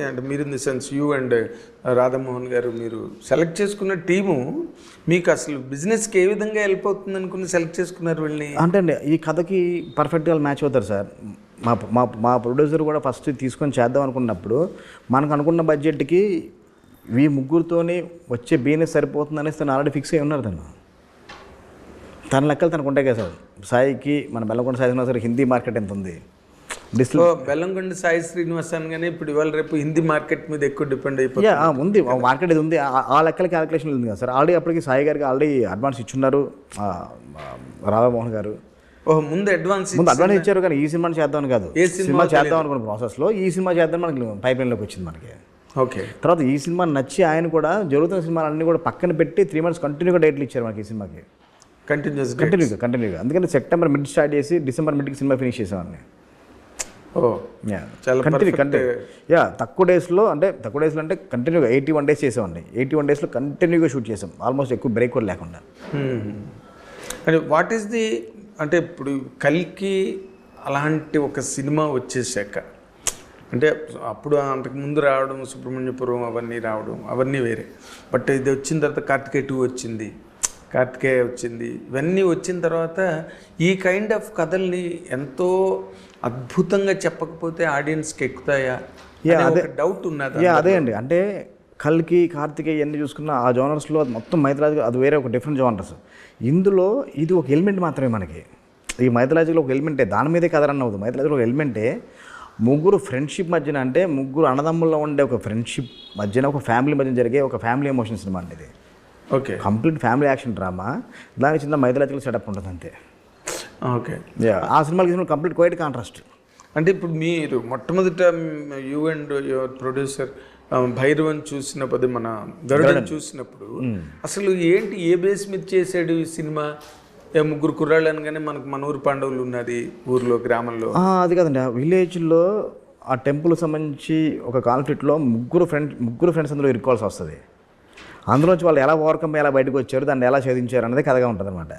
అంటే మీరు in the sense you and Radha Mohan గారు మీరు సెలెక్ట్ చేసుకున్న టీము మీకు అసలు బిజినెస్కి ఏ విధంగా హెల్ప్ అవుతుంది అనుకుని సెలెక్ట్ చేసుకున్నారు వీళ్ళని? అంటే అండి ఈ కథకి పర్ఫెక్ట్గా మ్యాచ్ అవుతారు సార్. మా మా మా ప్రొడ్యూసర్ కూడా ఫస్ట్ తీసుకొని చేద్దాం అనుకున్నప్పుడు మనకు అనుకున్న బడ్జెట్కి ఈ ముగ్గురితోని వచ్చే బిజినెస్ సరిపోతుంది అనేసి తను ఆల్రెడీ ఫిక్స్ అయి ఉన్నారు. తన లెక్కలు తనకు ఉంటాయి కదా సార్. సాయికి మన బెల్లంకొండ సాయి శ్రీనివాస్ హిందీ మార్కెట్ ఎంత ఉంది, బెల్లంకొండ సాయి శ్రీనివాస్ అనగానే ఇప్పుడు ఇవాళ రేపు హిందీ మార్కెట్ మీద ఎక్కువ డిపెండ్ అయిపోతుంది. ఉంది మార్కెట్ ఇది ఉంది, ఆ లెక్కల క్యాలిక్యులేషన్ ఉంది కదా సార్. ఆల్రెడీ అప్పటికి సాయి గారికి ఆల్రెడీ అడ్వాన్స్ ఇచ్చున్నారు రాధామోహన్ గారు. ముందు అడ్వాన్స్ ఇచ్చారు, కానీ ఈ సినిమాని చేద్దామని కాదు, సినిమా చేద్దాం అనుకున్న ప్రాసెస్లో ఈ సినిమా చేద్దాం మనకి పైప్ లైన్లోకి వచ్చింది మనకి. ఓకే, తర్వాత ఈ సినిమా నచ్చి ఆయన కూడా జరుగుతున్న సినిమాలన్నీ కూడా పక్కన పెట్టి 3 months కంటిన్యూగా డేట్లు ఇచ్చారు మనకి ఈ సినిమాకి. కంటిన్యూగా అందుకని సెప్టెంబర్ మిడ్ స్టార్ట్ చేసి డిసెంబర్ మిడ్కి సినిమా ఫినిష్ చేసామని. తక్కువ డేస్లో అంటే కంటిన్యూగా 81 days చేసామండి. 81 daysలో కంటిన్యూగా షూట్ చేసాం, ఆల్మోస్ట్ ఎక్కువ బ్రేక్ కూడా లేకుండా. అంటే వాట్ ఈస్ ది అంటే ఇప్పుడు కల్కి అలాంటి ఒక సినిమా వచ్చేసాక అంటే అప్పుడు అంతకు ముందు రావడం సుబ్రహ్మణ్యపురం అవన్నీ వేరే. బట్ ఇది వచ్చిన తర్వాత కార్తికేయ 2 వచ్చింది, కార్తికేయ వచ్చింది, ఇవన్నీ వచ్చిన తర్వాత ఈ కైండ్ ఆఫ్ కథల్ని ఎంతో అద్భుతంగా చెప్పకపోతే ఆడియన్స్కి ఎక్కుతాయా అదే డౌట్ ఉన్నది. అదే అండి, అంటే కల్కి కార్తికేయ ఎన్ని చూసుకున్నా ఆ జోనర్స్లో మొత్తం మైథలాజికల్ అది వేరే ఒక డిఫరెంట్ జోనర్స్. ఇందులో ఇది ఒక ఎలిమెంట్ మాత్రమే మనకి. ఈ మైథలాజికల్ ఒక ఎలిమెంటే, దాని మీదే కథ రన్ అవుతుంది. మైథలాజికల్ ఒక ఎలిమెంటే ముగ్గురు ఫ్రెండ్షిప్ మధ్యన, అంటే ముగ్గురు అన్నదమ్ముల్లో ఉండే ఒక ఫ్రెండ్షిప్ మధ్యన, ఒక ఫ్యామిలీ మధ్యన జరిగే ఒక ఫ్యామిలీ ఎమోషన్ సినిమా అండి ఇది. Okay, complete family action drama, దానికి చిన్న మైథలాజికల్ సెటప్ ఉంటుంది అంతే. ఓకే, ఆ సినిమాకి కంప్లీట్ క్వైట్ కాంట్రాస్ట్. అంటే ఇప్పుడు మీరు మొట్టమొదట you and your producer Bhairavan చూసినప్పుడు, మన గరుడన్ చూసినప్పుడు అసలు ఏంటి, ఏ బేస్ మీద చేసాడు ఈ సినిమా? ముగ్గురు కుర్రాళ్ళు అనగానే మనకు మన ఊరు పాండవులు ఉన్నది ఊర్లో గ్రామంలో, అది కాదండి. ఆ విలేజ్లో ఆ టెంపుల్ సంబంధించి ఒక కాన్ఫ్లిక్ట్లో ముగ్గురు ఫ్రెండ్స్ అందులో ఇరుక్కోవాల్సి వస్తుంది. అందులోంచి వాళ్ళు ఎలా ఓవర్కమ్ ఎలా బయటకు వచ్చారు, దాన్ని ఎలా ఛేదించారు అనేది కథగా ఉంటుంది అనమాట.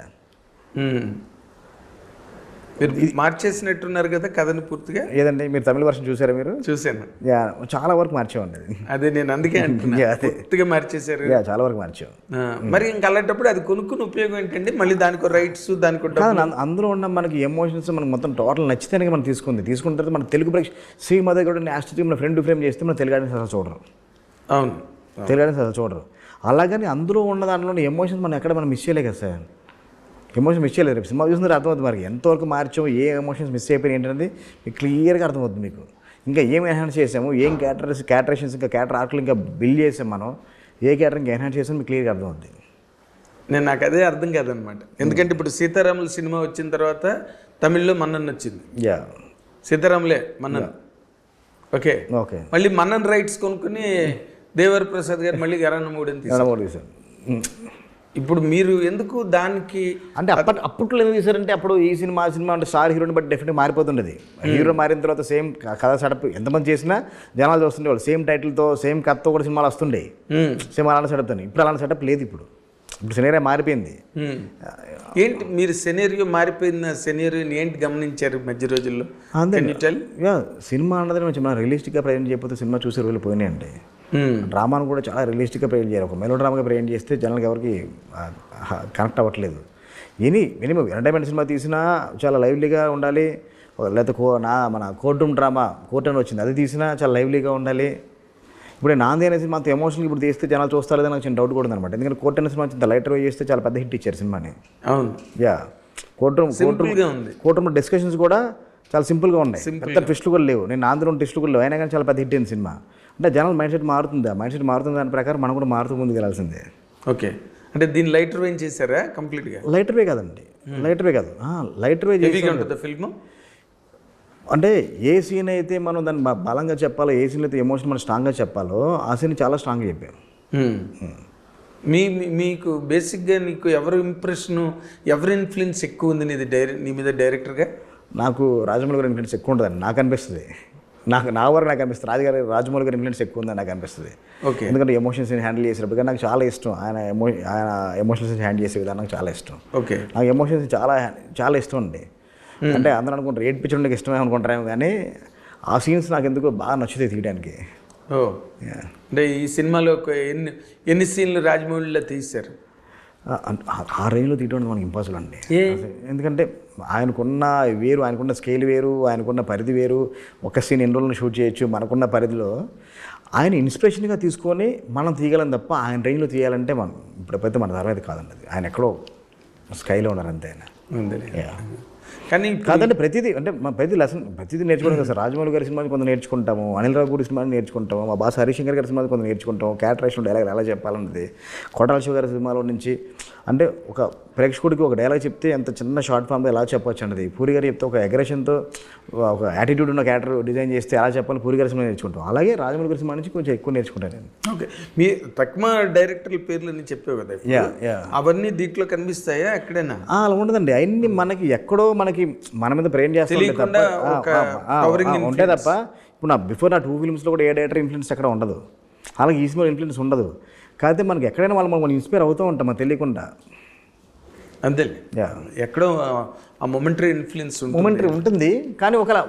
మీరు మార్చేసినట్టున్నారు కదా కథని పూర్తిగా. ఏదండి, మీరు తమిళ వర్షన్ చూసారా? మీరు చూశాను, చాలా వరకు మార్చామండి. అదే నేను అందుకే పూర్తిగా మార్చేశారు, చాలా వరకు మార్చాం. మరి ఇంకా అలాంటప్పుడు అది కొనుక్కుని ఉపయోగం ఏంటండి? మళ్ళీ దానికి రైట్స్ దానికి అందులో ఉన్న మనకి ఎమోషన్స్ మనకి మొత్తం టోటల్ నచ్చితేనే మనం తీసుకున్న తర్వాత మన తెలుగు శ్రీమతి కూడా యాస్టిక్ మన ఫ్రెండ్ ఫ్రేమ్ చేస్తే మన తెలుగు ఆడియన్స్ అసలు చూడరు. అవును, తెలుగు ఆడియన్స్ అసలు చూడరు. అలాగని అందులో ఉన్న దాంట్లో ఎమోషన్స్ మనం ఎక్కడ మనం మిస్ చేయలే కదా సార్. ఎమోషన్ మిస్ చేయలేదు. రేపు సినిమా చూసినారు అర్థమవుతుంది మనకి ఎంతవరకు మార్చాము, ఏ ఎమోషన్స్ మిస్ అయిపోయినాయి ఏంటనేది మీకు క్లియర్గా అర్థమవుతుంది మీకు. ఇంకా ఏం ఎన్హాన్స్ చేసాము, ఏం క్యారెక్టరేషన్స్ ఇంకా క్యారెక్టర్ ఆర్క్లు ఇంకా బిల్డ్ చేసాం మనం, ఏ క్యారెక్టర్ ఇంకా ఎన్హాన్స్ చేసాము మీకు క్లియర్గా అర్థమవుతుంది. నాకు అదే అర్థం కాదనమాట. ఎందుకంటే ఇప్పుడు సీతారాముల సినిమా వచ్చిన తర్వాత తమిళ్లో మన్నన్ వచ్చింది. సీతారాములే మన్నన్. ఓకే, మళ్ళీ మన్నన్ రైట్స్ కొనుక్కుని దేవర ప్రసాద్ గారు మళ్ళీ గరాన మూడని తీశారు. ఇప్పుడు మీరు ఎందుకు దానికి అంటే అప్పట్లో ఎందుకు చేశారంటే, అప్పుడు ఈ సినిమా అంటే స్టార్ హీరోని బట్టి డెఫినెట్గా మారిపోతుండేది. హీరో మారిన తర్వాత సేమ్ కథ సెటప్ ఎంతమంది చేసినా జనాలు చూస్తుండే వాళ్ళు, సేమ్ టైటిల్తో సేమ్ కథతో కూడా సినిమాలు వస్తుండే, సేమ్ అలాంటి సెటప్తో. ఇప్పుడు అలాంటి సెటప్ లేదు. ఇప్పుడు సినేరియో మారిపోయింది. ఏంటి మీరు సినేరియో మారిపోయిన సినేరియోని ఏంటి గమనించారు మధ్య రోజుల్లో? సినిమా అన్నది మనం రియలిస్టిక్గా ప్రజెంట్ చేయకపోతే సినిమా చూసే రోజులు పోయినాయండి. డ్రామాను కూడా చాలా రియలిస్టిక్గా ప్రజెంట్ చేయాలి. ఒక మెలో డ్రామాగా ప్రజెంట్ చేస్తే జనాలకు ఎవరికి కనెక్ట్ అవ్వట్లేదు. మినిమం ఎంటర్టైన్మెంట్ సినిమా తీసినా చాలా లైవ్లీగా ఉండాలి. లేకపోతే మన కోర్ట్ రూమ్ డ్రామా కోర్ట్ అని వచ్చింది, అది తీసినా చాలా లైవ్లీగా ఉండాలి. ఇప్పుడు నాంది అనే సినిమా అంత ఎమోషనల్ ఇప్పుడు తీస్తే జనాలు చూస్తారు లేదని నాకు చిన్న డౌట్ కూడా ఉందన్నమాట. ఎందుకంటే కోర్ట్ అనే సినిమా ఇంత లైటర్ వే చేస్తే చాలా పెద్ద హిట్ ఇచ్చారు సినిమాని. అవును, కోర్ట్ రూమ్ డిస్కషన్స్ కూడా చాలా సింపుల్గా ఉన్నాయి, పెద్ద ట్విస్టులు కూడా లేవు. నేను ఆంధ్రలో ట్విస్టులు కూడా లేవు, అయినా కానీ చాలా పెద్ద హిట్ అయింది సినిమా. అంటే జనాల మైండ్ సెట్ మారుతుంది దాని ప్రకారం మనం కూడా మారుతూ ముందుకు వెళ్ళాల్సిందే. ఓకే, అంటే దీన్ని లైటర్ వే చేశారా కంప్లీట్గా? లైటర్ వే కాదండి, లైటర్ వే కాదు, లైటర్ వే చేసి ఫిల్మ్. అంటే ఏ సీన్ అయితే మనం దాన్ని బలంగా చెప్పాలో, ఏ సీన్ అయితే ఎమోషన్ మనం స్ట్రాంగ్గా చెప్పాలో ఆ సీన్ చాలా స్ట్రాంగ్గా చెప్పారు. మీకు బేసిక్గా నీకు ఎవరి ఇంప్రెషను, ఎవరి ఇన్ఫ్లుయెన్స్ ఎక్కువ ఉంది నీ మీద డైరెక్టర్గా? నాకు రాజమౌళి గారి ఇన్ఫ్లుయెన్స్ ఎక్కువ ఉంటుందని నాకు అనిపిస్తుంది. నా వరకు నాకు అనిపిస్తుంది రాజమౌళి గారి ఇన్ఫ్లుయెన్స్ ఎక్కువ ఉందని నాకు అనిపిస్తుంది. ఓకే, ఎందుకంటే ఎమోషన్స్ని హ్యాండిల్ చేసేటప్పుడు నాకు చాలా ఇష్టం. ఆయన ఎమోషన్స్ని హ్యాండిల్ చేసే విధానం నాకు చాలా ఇష్టం. ఓకే, నాకు ఎమోషన్స్ చాలా ఇష్టం అండి. అంటే అందరూ అనుకుంటారు ఏడ్పించడానికి ఇష్టమే అనుకుంటారేమో, కానీ ఆ సీన్స్ నాకు ఎందుకు బాగా నచ్చుతాయి తీయడానికి. ఓ అంటే ఈ సినిమాలో ఎన్ని సీన్లు రాజమౌళిలో తీశారు? ఆ రేంజ్లో తీయడం మనకి ఇంపాసిబుల్ అండి. ఎందుకంటే ఆయనకున్న వేరు, ఆయనకున్న స్కేల్ వేరు, ఆయనకున్న పరిధి వేరు. ఒక సీన్ ఎన్ని రోజులను షూట్ చేయొచ్చు. మనకున్న పరిధిలో ఆయన ఇన్స్పిరేషన్గా తీసుకొని మనం తీయగలం తప్ప ఆయన రేంజ్లో తీయాలంటే మనం ఇప్పుడైతే మన తర్వాత కాదండి. అది ఆయన ఎక్కడో స్కైలో ఉన్నారు అంతే ఆయన. కానీ కాదంటే ప్రతిదీ అంటే ప్రతి లెసన్ ప్రతిదీ నేర్చుకోవడం కదా సార్. రాజమౌళి గారి సినిమాని కొంత నేర్చుకుంటాము, అనిల్ రావిపూడి సినిమాని నేర్చుకుంటాము, మా బాస్ హరిశంకర్ గారి సినిమాని కొంత నేర్చుకుంటాము, క్యారెక్టరైజేషన్ డైలాగ్ ఎలా చెప్పాలన్నది. కొట్టాల శివ గారి సినిమాలో నుంచి అంటే ఒక ప్రేక్షకుడికి ఒక డైలాగ్ చెప్తే ఎంత చిన్న షార్ట్ ఫామ్లో ఎలా చెప్పొచ్చు అన్నది. పూరి గారు చెప్తే ఒక అగ్రెషన్తో ఒక యాటిట్యూడ్ ఉన్న క్యారెక్టర్ డిజైన్ చేస్తే ఎలా చెప్పాలి పూరి గారి సినిమా నేర్చుకుంటాం. అలాగే రాజమౌళి గారి సినిమా నుంచి కొంచెం ఎక్కువ నేర్చుకుంటాను నేను. ఓకే, మీ తక్కువ డైరెక్టర్ల పేర్లు చెప్పావు కదా, అవన్నీ దీంట్లో కనిపిస్తాయా ఎక్కడైనా? అలా ఉండదండి. అవన్నీ మనకి ఎక్కడో మనకి మన మీద ప్రేమ్ చేస్తే ఉంటే తప్ప ఇప్పుడు నా బిఫోర్ నా 2 ఫిల్మ్స్లో కూడా ఏ డైరెక్టర్ ఇన్ఫ్లుయెన్స్ ఎక్కడ ఉండదు. అలాగే ఈ సినిమా ఇన్ఫ్లుయెన్స్ ఉండదు. కాకపోతే మనకి ఎక్కడైనా మనం ఇన్స్పైర్ అవుతూ ఉంటాం మనకు తెలియకుండా. అంతే, ఎక్కడో ఆ మొమెంటరీ ఇన్ఫ్లుయెన్స్ ఉంటుంది. కానీ ఒకలా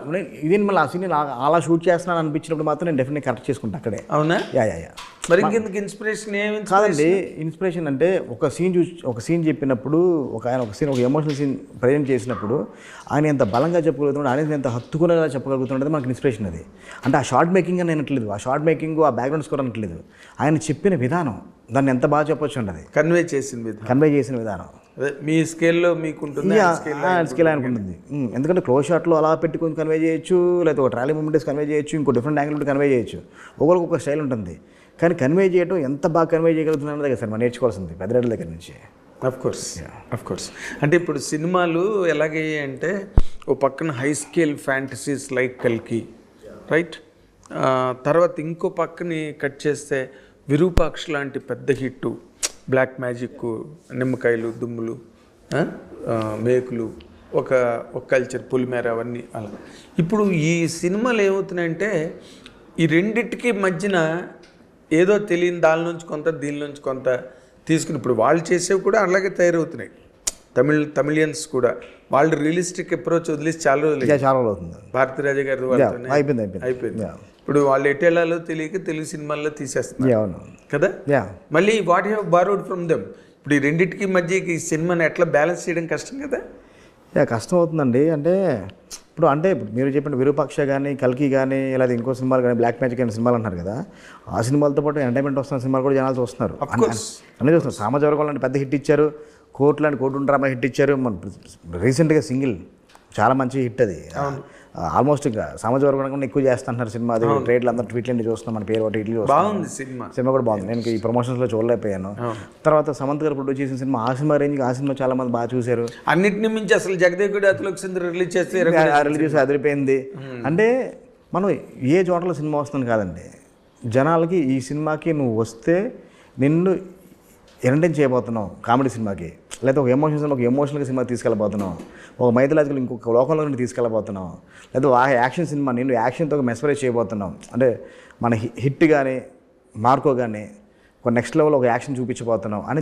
ఇది మళ్ళీ ఆ సీన్ అలా షూట్ చేస్తున్నాను అనిపించినప్పుడు మాత్రం నేను డెఫినెట్ కరెక్ట్ చేసుకుంటా అక్కడే. అవునా? యా. మరి ఇంకెందుకు ఇన్స్పిరేషన్? కాదండి, ఇన్స్పిరేషన్ అంటే ఒక సీన్ చెప్పినప్పుడు ఒక ఎమోషనల్ సీన్ ప్రజెంట్ చేసినప్పుడు ఆయన ఎంత బలంగా చెప్పగలుగుతున్నాడు, ఆయన ఎంత హత్తుకునేలా చెప్పగలుగుతున్నాడు మనకి ఇన్స్పిరేషన్. అది అంటే ఆ షార్ట్ మేకింగ్ అని అనట్లేదు, ఆ షార్ట్ మేకింగ్ ఆ బ్యాక్గ్రౌండ్ స్కోర్ అనట్లేదు, ఆయన చెప్పిన విధానం దాన్ని ఎంత బాగా చెప్పొచ్చు ఉండదు, కన్వే చేసిన విధానం. అదే మీ స్కేల్లో మీకు ఉంటుంది, స్కేల్ ఆయనకు ఉంటుంది. ఎందుకంటే క్లోజ్ షాట్లో అలా పెట్టుకొని కన్వే చేయొచ్చు, లేకపోతే ఒక ట్రాలీ మూమెంట్స్ కన్వే చేయొచ్చు, ఇంకో డిఫరెంట్ యాంగిల్ కన్వే చేయొచ్చు. ఒకరికి ఒక స్టైల్ ఉంటుంది. కానీ కన్వే చేయడం ఎంత బాగా కన్వే చేయగలుగుతున్నాను కదా సార్ మనం నేర్చుకోవాల్సింది పెద్దరెడ్డి దగ్గర నుంచి. అఫ్ కోర్స్ అంటే ఇప్పుడు సినిమాలు ఎలాగయ్యాయి అంటే ఓ పక్కన హై స్కేల్ ఫ్యాంటసీస్ లైక్ కల్కి, రైట్, తర్వాత ఇంకో పక్కని కట్ చేస్తే విరూపాక్ష లాంటి పెద్ద హిట్టు, బ్లాక్ మ్యాజిక్, నిమ్మకాయలు, దుమ్ములు, మేకులు, ఒక కల్చర్, పులిమేర, అవన్నీ అలా. ఇప్పుడు ఈ సినిమాలు ఏమవుతున్నాయంటే ఈ రెండిటికి మధ్యన ఏదో తెలియని దాని నుంచి కొంత దీని నుంచి కొంత తీసుకుని ఇప్పుడు వాళ్ళు చేసేవి కూడా అలాగే తయారవుతున్నాయి. తమిళియన్స్ కూడా వాళ్ళు రియలిస్టిక్ అప్రోచ్ వదిలేసి చాలా రోజులు అవుతుంది. భారతీరాజా గారి అయిపోయింది. ఇప్పుడు వాళ్ళు ఎటేళ్ళలో తెలియక తెలుగు సినిమాల్లో తీసేస్తున్నారు కదా. మళ్ళీ what have borrowed from them. ఇప్పుడు ఈ రెండింటికి మధ్య ఈ సినిమాని ఎట్లా బ్యాలెన్స్ చేయడం కష్టం కదా. కష్టం అవుతుందండి. అంటే ఇప్పుడు మీరు చెప్పిన విరూపాక్ష కానీ, కల్కి కానీ, లేదా ఇంకో సినిమాలు కానీ, బ్లాక్ మ్యాజిక్ అనే సినిమాలు అన్నారు కదా, ఆ సినిమాలతో పాటు ఎంటర్టైన్మెంట్ వస్తున్న సినిమాలు కూడా జనాలు చూస్తున్నారు, అన్నీ చూస్తున్నారు. సామాజిక వర్గం లాంటి పెద్ద హిట్ ఇచ్చారు, కోర్టు డ్రామా హిట్ ఇచ్చారు. రీసెంట్గా సింగిల్ చాలా మంచి హిట్ అది. ఆల్మోస్ట్ ఇంకా సామాజిక వర్గం కన్నా ఎక్కువ చేస్తుంటున్నారు సినిమా. అది ట్రేడ్లు అందరూ ట్వీట్లన్నీ చూస్తున్నాం, మన పేరు ఒకటి ఇట్లు బాగుంది. సినిమా కూడా బాగుంది. నేను ఈ ప్రమోషన్స్లో చూడలేకపోయాను. తర్వాత సమంత్ గారు ప్రొడ్యూస్ చేసిన సినిమా ఆ సినిమా రేంజ్కి ఆ సినిమా చాలా మంది బాగా చూశారు. అన్నింటిని మించి అసలు జగదేవుడి అతిలోక సుందరి రిలీజ్ చేసి అదిరిపోయింది. అంటే మనం ఏ చోటలో సినిమా వస్తుంది కాదండి, జనాలకి ఈ సినిమాకి నువ్వు వస్తే నిన్ను ఎంటర్టైన్ చేయబోతున్నావు కామెడీ సినిమాకి, లేదా ఒక ఎమోషన్ సినిమాకి ఎమోషనల్గా సినిమా తీసుకెళ్ళబోతున్నావు, ఒక మైథలాజికల్ ఇంకొక లోకంలో నుండి తీసుకెళ్ళబోతున్నావు, లేదా ఆ యాక్షన్ సినిమా నిన్ను యాక్షన్తో మెస్మరైజ్ చేయబోతున్నావు. అంటే మన హిట్ కానీ మార్కో కానీ ఒక నెక్స్ట్ లెవెల్ ఒక యాక్షన్ చూపించబోతున్నావు అని